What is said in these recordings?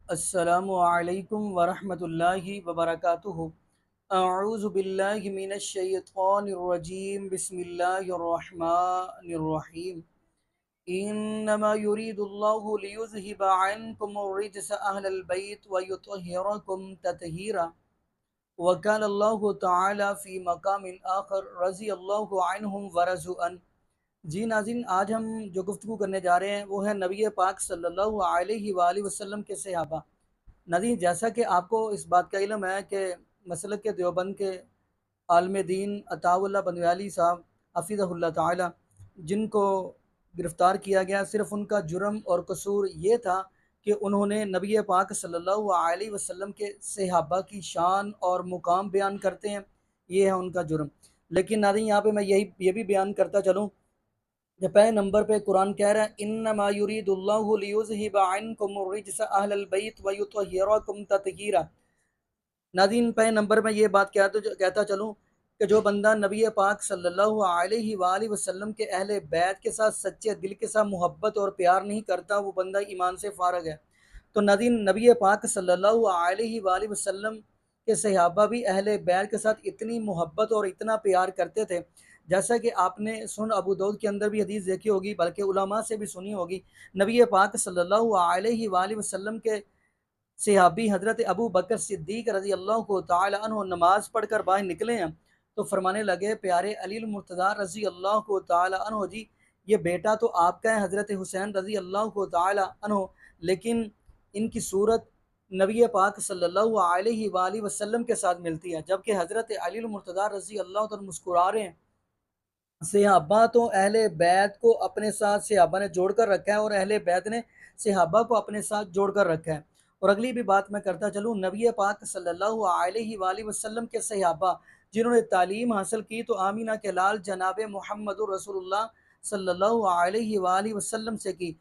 अस्सलामु अलैकुम वरहमतुल्लाहि वबरकातुहु। अऊज़ु बिल्लाहि मिनश शैतानिर रजीम। बिस्मिल्लाहिर रहमानिर रहीम। इन्नमा युरीदुल्लाहु लियुज़हिबा अन्कुमुर रिजसा अहलल बैत व युतहिरकुम तत्हीरा। व काना अल्लाहु तआला फ़ी मक़ामिन आख़र रज़ियल्लाहु अन्हुम व रज़ू अन। जी नाज़रीन, आज हम जो गुफ्तगू करने जा रहे हैं वो है नबी पाक सल्लल्लाहु अलैहि वसल्लम के सहाबा। नाज़रीन, जैसा कि आपको इस बात का इल्म है कि मसलक के देवबंद के आलिम दीन अताउल्लाह बंदयाली साहब हफ़िज़हुल्लाह ताला, जिनको गिरफ़्तार किया गया, सिर्फ़ उनका जुर्म और कसूर ये था कि उन्होंने नबी पाक सल्लल्लाहु अलैहि वसल्लम के सहाबा की शान और मुकाम बयान करते हैं, ये है उनका जुर्म। लेकिन नाज़रीन, यहाँ पे मैं ये भी बयान करता चलूँ कि पहले नंबर पे कुरान कह रहा है, इन्नमा युरीदुल्लाहु लियुज़हिबा अन्कुमुर रिजसा अहलल बैत व युतहिरकुम तत्हीरा। नाज़रीन, पहले नंबर में ये बात कहता चलूँ कि जो बंदा नबी पाक सल्लल्लाहु अलैहि वसल्लम के अहले बैत के साथ सच्चे दिल के साथ मोहब्बत और प्यार नहीं करता, वो बंदा ईमान से फ़ारिग है। तो नाज़रीन, नबी पाक सल्लल्लाहु अलैहि वसल्लम के सहाबा भी अहले बैत के साथ इतनी मोहब्बत और इतना प्यार करते थे, जैसा कि आपने सुन अबू दाऊद के अंदर भी हदीस देखी होगी, बल्कि उलमा से भी सुनी होगी। नबी पाक सल्लल्लाहु अलैहि वसल्लम के सहाबी हज़रत अबू बकर सिद्दीक रज़ी अल्लाह तआला अन्हु नमाज़ पढ़कर बाहर निकले हैं, तो फरमाने लगे, प्यारे अलील मुर्तज़ा रज़ी अल्लाह तआला अन्हु जी, ये बेटा तो आपका है हज़रत हुसैन रज़ी अल्लाह तआला अन्हु, लेकिन इनकी सूरत नबी पाक सल्लल्लाहु अलैहि वसल्लम के साथ मिलती है। जबकि हज़रत अलील मुर्तज़ा रज़ी अल्लाह तआला मुस्कुरा रहे हैं। सहाबा तो अहले बैत को अपने साथ सहाबा ने जोड़ कर रखा है और अहले बैत ने सहाबा को अपने साथ जोड़ कर रखा है। और अगली भी बात मैं करता चलूँ, नबी पाक सल्लल्लाहु अलैहि वसल्लम के सहाबा जिन्होंने तालीम हासिल की, तो आमीना के लाल जनाब मोहम्मद रसूलुल्लाह सल्लल्लाहु अलैहि वसल्लम से की।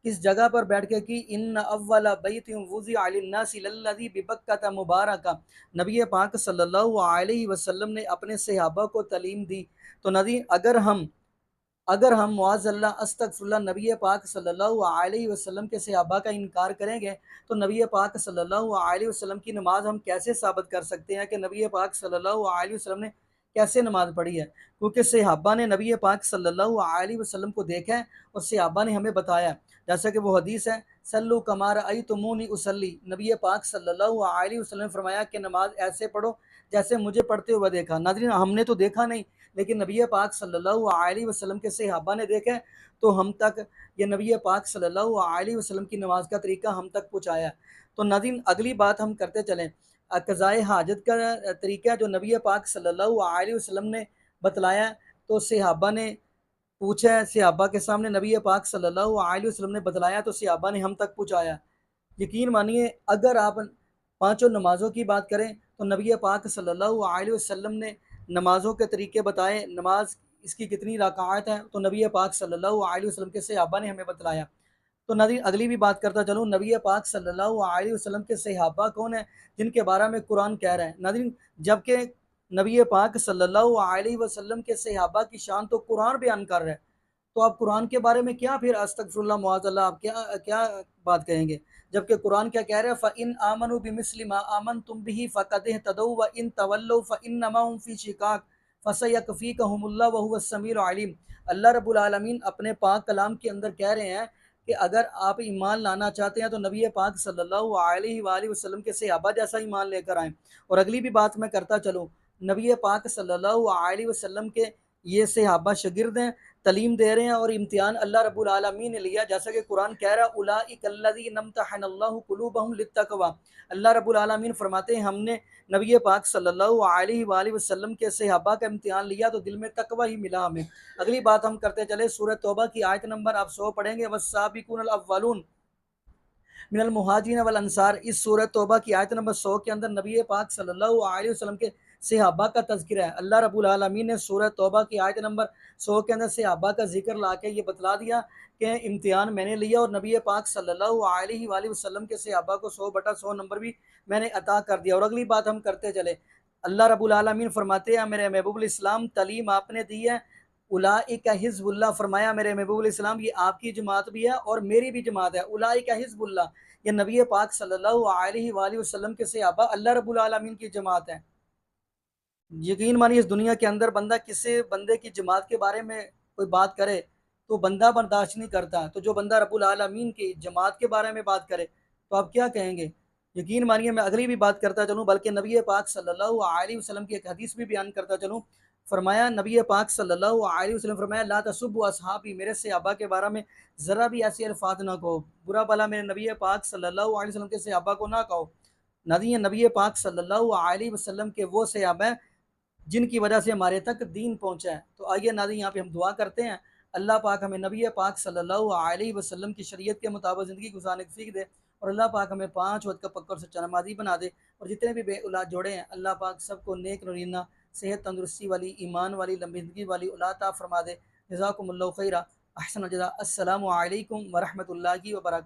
किस जगह पर बैठ के की? इन अव्वला बैतिन वुज़िअ लिन्नासि लल्लज़ी बिबक्कता मुबारका। नबी पाक सल्लल्लाहु अलैहि वसल्लम ने अपने सहाबा को तालीम दी। तो नदी अगर हम मुआज़ल्ला अस्तगफिरुल्लाह नबी पाक सल्लल्लाहु अलैहि वसल्लम के सहाबा का इनकार करेंगे, तो नबी पाक सल्लल्लाहु अलैहि वसल्लम की नमाज हम कैसे साबित कर सकते हैं कि नबी पाक सल्लल्लाहु अलैहि वसल्लम ने कैसे नमाज पढ़ी है? क्योंकि सहाबा ने नबी पाक सल्लल्लाहु अलैहि वसल्लम को देखा है और सहाबा ने हमें बताया, जैसा कि वो हदीस है, सल्लु कमा रअयतुमूनी उसल्ली। नबी पाक सल्लल्लाहु अलैहि वसल्लम ने फरमाया कि नमाज ऐसे पढ़ो जैसे मुझे पढ़ते हुए देखा। नाज़रीन, हमने तो देखा नहीं, लेकिन नबी पाक सल्लल्लाहु अलैहि वसल्लम के सहाबा ने देखा है, तो हम तक ये नबी पाक सल्लल्लाहु अलैहि वसल्लम की नमाज का तरीका हम तक पहुँचाया। तो नाज़रीन, अगली बात हम करते चलें, क़ज़ाए हाजत का तरीका जो नबी पाक सल्लल्लाहु अलैहि वसल्लम ने बतलाया, तो सहाबा ने पूछा है, सहाबा के सामने नबी पाक सल्लल्लाहु अलैहि वसल्लम ने बतलाया, तो सहाबा ने हम तक पहुँचाया। यकीन मानिए, अगर आप पाँचों नमाज़ों की बात करें, तो नबी पाक सल्लल्लाहु अलैहि वसल्लम ने नमाज़ों के तरीके बताए, नमाज इसकी कितनी रकात है, तो नबी पाक सल्लल्लाहु अलैहि वसल्लम के सहाबा ने हमें बतलाया। तो नाज़रीन, अगली भी बात करता चलूँ, नबी पाक सल्लल्लाहु अलैहि वसल्लम के सहाबा कौन है जिनके बारे में कुरान कह रहा है? नाज़रीन, जबकि नबी पाक सल्लल्लाहु अलैहि वसल्लम के सहाबा की शान तो कुरान बयान कर रहा है, तो आप कुरान के बारे में क्या फिर अस्तगफिरुल्लाह मुआज़ल्लाह आप क्या क्या बात कहेंगे? जबकि कुरान क्या कह रहा है, फ़इन आमनू बिमिस्लि मा आमनतुम बिही फ़क़द इहतदौ व इन तवल्लौ फ़इन्नमा हुम फ़ी शिक़ाक़ फ़सयकफ़ीकहुमुल्लाह व हुवस समीउल अलीम। अल्लाह रब्बुल आलमीन अपने पाक कलाम के अंदर कह रहे हैं कि अगर आप ईमान लाना चाहते हैं, तो नबी पाक सल्लल्लाहु अलैहि वसल्लम के सहाबा जैसा ईमान लेकर आएँ। और अगली भी बात मैं करता चलूँ, नबी पाक सल्लल्लाहु अलैहि वसल्लम के ये सहाबा शागिर्द हैं, तालीम दे रहे हैं और इम्तिहान अल्लाह रब्बुल आलमीन ने लिया, जैसा कि कुरान कह रहा है, उलाइकल्लज़ीना इम्तहनल्लाहु कुलूबहुम लित्तक़वा। अल्लाह रब्बुल आलमीन फरमाते हैं, हमने नबी पाक सल्लल्लाहु अलैहि वसल्लम के सहाबा का इम्तिहान लिया तो दिल में तकवा ही मिला हमें। अगली बात हम करते चले, सूरह तौबा की आयत नंबर आप 100 पढ़ेंगे, वस्साबिकूनल अव्वलून मिनल मुहाजिरीन वल अंसार। इस सूरह तौबा की आयत नंबर 100 के अंदर नबी पाक सल्लल्लाहु अलैहि वसल्लम के सहाबा का तज़किरा है। अल्लाह रब्बुल आलमीन ने सूरह तौबा की आयत नंबर 100 के अंदर सहाबा का जिक्र ला के ये बतला दिया कि इम्तिहान मैंने लिया और नबी पाक सल्लल्लाहु अलैहि वसल्लम के सहाबा को 100/100 नंबर भी मैंने अता कर दिया। और अगली बात हम करते चले, अल्लाह रब्बुल आलमीन फरमाते हैं, मेरे महबूबुल इस्लाम तालीम आपने दी है, उलाइका हिज़्बुल्लाह, फरमाया मेरे महबूबुल इस्लाम ये आपकी जमात भी है और मेरी भी जमात है। उलाइका हिज़्बुल्लाह, या नबी पाक सल्लल्लाहु अलैहि वसल्लम के सहाबा अल्लाह रब्बुल आलमीन की जमात है। यकीन मानिए इस दुनिया के अंदर बंदा किसी बंदे की जमात के बारे में कोई बात करे तो बंदा बर्दाश्त नहीं करता, तो जो बंदा रब्बुल आलमीन की जमात के बारे में बात करे तो आप क्या कहेंगे। यकीन मानिए मैं अगली भी बात करता चलूँ, बल्कि नबी पाक सल्लल्लाहु अलैहि वसल्लम की एक हदीस भी बयान करता चलूँ। फरमाया नबी पाक सल्लल्लाहु अलैहि वसल्लम फरमाया ला तसुब्बु असहाबी, मेरे सहाबा के बारे में ज़रा भी ऐसे अल्फाज ना कहो, बुरा भला मेरे नबी पाक सल्लल्लाहु अलैहि वसल्लम के सहाबा को ना कहो। नबी पाक सल्लल्लाहु अलैहि वसल्लम के वो सहाबा हैं जिनकी वजह से हमारे तक दीन पहुंचा है। तो आइए नाज़रीन यहाँ पे हम दुआ करते हैं, अल्लाह पाक हमें नबी पाक सल्लल्लाहु अलैहि वसल्लम की शरीयत के मुताबिक ज़िंदगी गुजारने की सीख दे, और अल्लाह पाक हमें 5 वक्त का पक्का और सच्चा नमाज़ी बना दे, और जितने भी बे औलाद जोड़े हैं अल्लाह पाक सबको नेक नरीना सेहत तंदुरुस्ती वाली ईमान वाली लंबी ज़िंदगी वाली औलाद अता फरमा दे। जज़ाकुमुल्लाहु खैरा, अहसन जज़ा। अस्सलामु अलैकुम व रहमतुल्लाहि व बरकातहू।